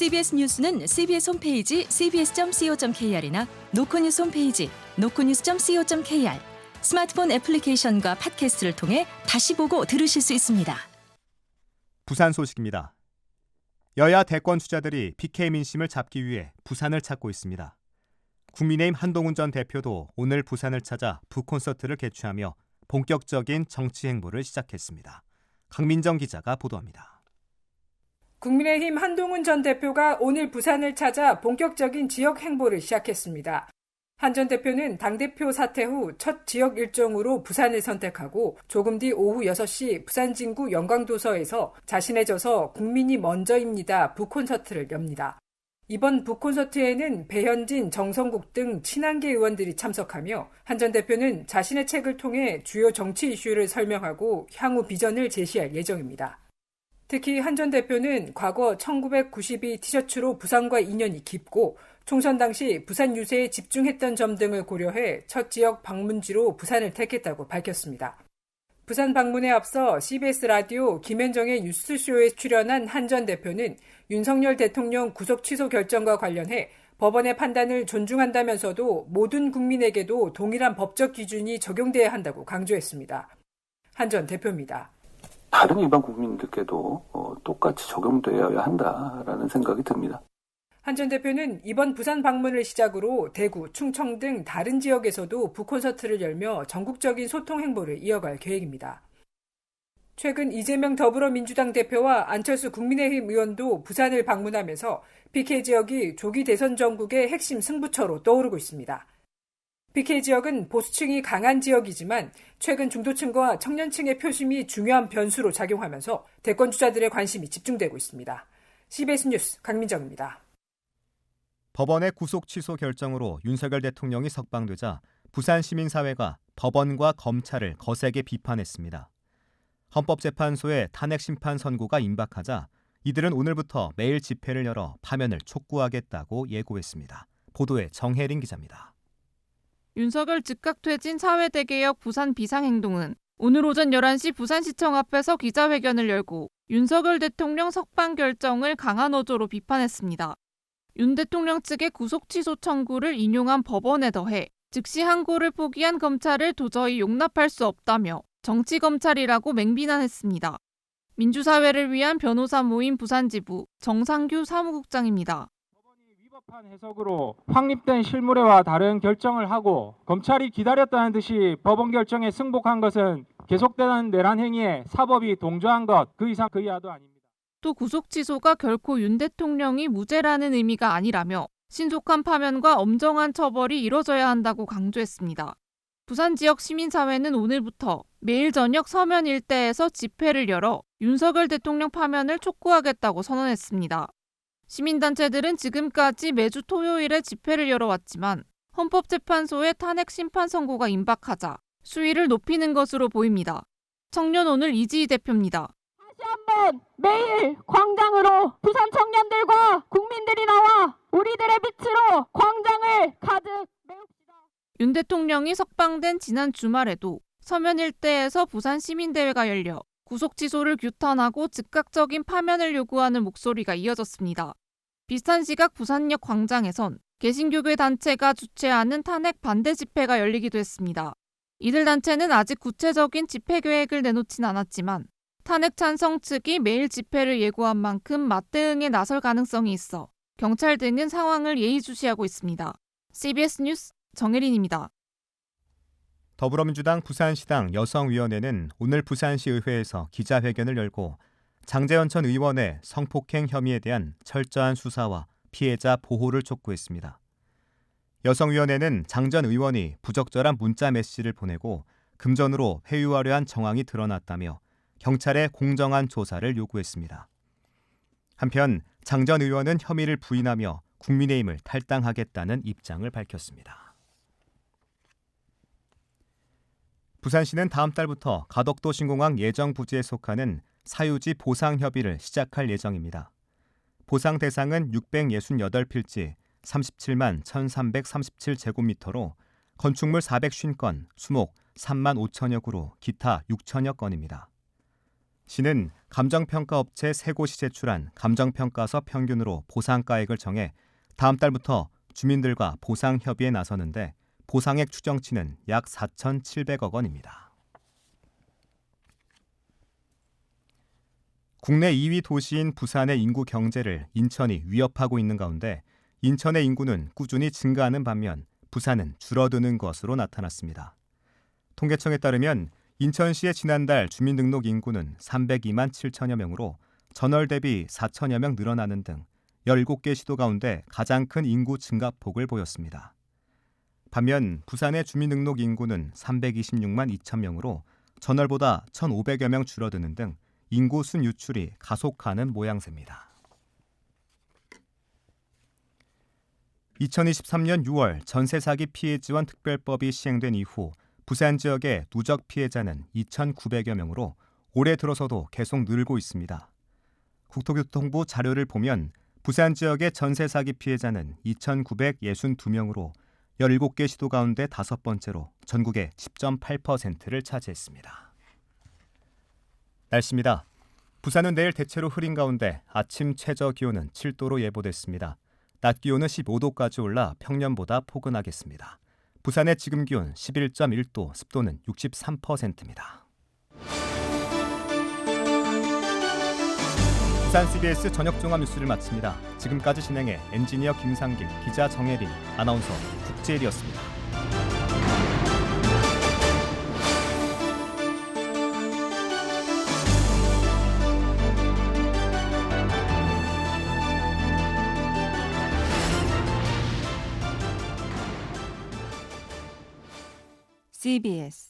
CBS 뉴스는 CBS 홈페이지 cbs.co.kr이나 노컷뉴스 홈페이지 노컷뉴스.co.kr, 스마트폰 애플리케이션과 팟캐스트를 통해 다시 보고 들으실 수 있습니다. 부산 소식입니다. 여야 대권 주자들이 BK 민심을 잡기 위해 부산을 찾고 있습니다. 국민의힘 한동훈 전 대표도 오늘 부산을 찾아 북콘서트를 개최하며 본격적인 정치 행보를 시작했습니다. 강민정 기자가 보도합니다. 국민의힘 한동훈 전 대표가 오늘 부산을 찾아 본격적인 지역 행보를 시작했습니다. 한 전 대표는 당대표 사퇴 후 첫 지역 일정으로 부산을 선택하고 조금 뒤 오후 6시 부산 진구 영광도서에서 자신의 저서 국민이 먼저입니다 북콘서트를 엽니다. 이번 북콘서트에는 배현진, 정성국 등 친한계 의원들이 참석하며 한 전 대표는 자신의 책을 통해 주요 정치 이슈를 설명하고 향후 비전을 제시할 예정입니다. 특히 한 전 대표는 과거 1992 티셔츠로 부산과 인연이 깊고 총선 당시 부산 유세에 집중했던 점 등을 고려해 첫 지역 방문지로 부산을 택했다고 밝혔습니다. 부산 방문에 앞서 CBS 라디오 김현정의 뉴스쇼에 출연한 한 전 대표는 윤석열 대통령 구속 취소 결정과 관련해 법원의 판단을 존중한다면서도 모든 국민에게도 동일한 법적 기준이 적용돼야 한다고 강조했습니다. 한 전 대표입니다. 다른 일반 국민들께도 똑같이 적용되어야 한다라는 생각이 듭니다. 한 전 대표는 이번 부산 방문을 시작으로 대구, 충청 등 다른 지역에서도 북콘서트를 열며 전국적인 소통 행보를 이어갈 계획입니다. 최근 이재명 더불어민주당 대표와 안철수 국민의힘 의원도 부산을 방문하면서 BK 지역이 조기 대선 전국의 핵심 승부처로 떠오르고 있습니다. BK 지역은 보수층이 강한 지역이지만 최근 중도층과 청년층의 표심이 중요한 변수로 작용하면서 대권 주자들의 관심이 집중되고 있습니다. CBS 뉴스 강민정입니다. 법원의 구속 취소 결정으로 윤석열 대통령이 석방되자 부산 시민사회가 법원과 검찰을 거세게 비판했습니다. 헌법재판소의 탄핵 심판 선고가 임박하자 이들은 오늘부터 매일 집회를 열어 파면을 촉구하겠다고 예고했습니다. 보도에 정혜린 기자입니다. 윤석열 즉각 퇴진 사회대개혁 부산 비상행동은 오늘 오전 11시 부산시청 앞에서 기자회견을 열고 윤석열 대통령 석방 결정을 강한 어조로 비판했습니다. 윤 대통령 측의 구속 취소 청구를 인용한 법원에 더해 즉시 항고를 포기한 검찰을 도저히 용납할 수 없다며 정치검찰이라고 맹비난했습니다. 민주사회를 위한 변호사 모임 부산지부 정상규 사무국장입니다. 법원이 위법한 해석으로 확립된 실무례와 다른 결정을 하고 검찰이 기다렸다는 듯이 법원 결정에 승복한 것은 계속되는 내란 행위에 사법이 동조한 것 그 이상 그 이하도 아닙니다. 또 구속 취소가 결코 윤 대통령이 무죄라는 의미가 아니라며 신속한 파면과 엄정한 처벌이 이뤄져야 한다고 강조했습니다. 부산 지역 시민사회는 오늘부터 매일 저녁 서면 일대에서 집회를 열어 윤석열 대통령 파면을 촉구하겠다고 선언했습니다. 시민단체들은 지금까지 매주 토요일에 집회를 열어왔지만 헌법재판소의 탄핵 심판 선고가 임박하자 수위를 높이는 것으로 보입니다. 청년오늘 이지희 대표입니다. 다시 한번 매일 광장으로 부산 청년들과 국민들이 나와 우리들의 빛으로 광장을 가득 메웁시다. 윤 대통령이 석방된 지난 주말에도 서면 일대에서 부산 시민대회가 열려 구속 취소를 규탄하고 즉각적인 파면을 요구하는 목소리가 이어졌습니다. 비슷한 시각 부산역 광장에선 개신교회 단체가 주최하는 탄핵 반대 집회가 열리기도 했습니다. 이들 단체는 아직 구체적인 집회 계획을 내놓진 않았지만 탄핵 찬성 측이 매일 집회를 예고한 만큼 맞대응에 나설 가능성이 있어 경찰 등은 상황을 예의주시하고 있습니다. CBS 뉴스 정혜린입니다. 더불어민주당 부산시당 여성위원회는 오늘 부산시 의회에서 기자회견을 열고 장제원 전 의원의 성폭행 혐의에 대한 철저한 수사와 피해자 보호를 촉구했습니다. 여성위원회는 장 전 의원이 부적절한 문자 메시지를 보내고 금전으로 회유하려 한 정황이 드러났다며 경찰에 공정한 조사를 요구했습니다. 한편 장 전 의원은 혐의를 부인하며 국민의힘을 탈당하겠다는 입장을 밝혔습니다. 부산시는 다음 달부터 가덕도 신공항 예정 부지에 속하는 사유지 보상협의를 시작할 예정입니다. 보상 대상은 668필지 37만 1337제곱미터로 건축물 450건, 수목 3만 5천여 구로 기타 6천여 건입니다. 시는 감정평가업체 3곳이 제출한 감정평가서 평균으로 보상가액을 정해 다음 달부터 주민들과 보상협의에 나서는데 보상액 추정치는 약 4,700억 원입니다. 국내 2위 도시인 부산의 인구 경제를 인천이 위협하고 있는 가운데 인천의 인구는 꾸준히 증가하는 반면 부산은 줄어드는 것으로 나타났습니다. 통계청에 따르면 인천시의 지난달 주민등록 인구는 302만 7천여 명으로 전월 대비 4천여 명 늘어나는 등 17개 시도 가운데 가장 큰 인구 증가폭을 보였습니다. 반면 부산의 주민등록 인구는 326만 2천 명으로 전월보다 1,500여 명 줄어드는 등 인구 순유출이 가속하는 모양새입니다. 2023년 6월 전세 사기 피해 지원 특별법이 시행된 이후 부산 지역의 누적 피해자는 2,900여 명으로 올해 들어서도 계속 늘고 있습니다. 국토교통부 자료를 보면 부산 지역의 전세 사기 피해자는 2,962명으로 17개 시도 가운데 5번째로 전국의 10.8%를 차지했습니다. 날씨입니다. 부산은 내일 대체로 흐린 가운데 아침 최저 기온은 7도로 예보됐습니다. 낮 기온은 15도까지 올라 평년보다 포근하겠습니다. 부산의 지금 기온 11.1도, 습도는 63%입니다. 부산 CBS 저녁 종합 뉴스를 마칩니다. 지금까지 진행해 엔지니어 김상길, 기자 정혜린, 아나운서 국재일이었습니다. CBS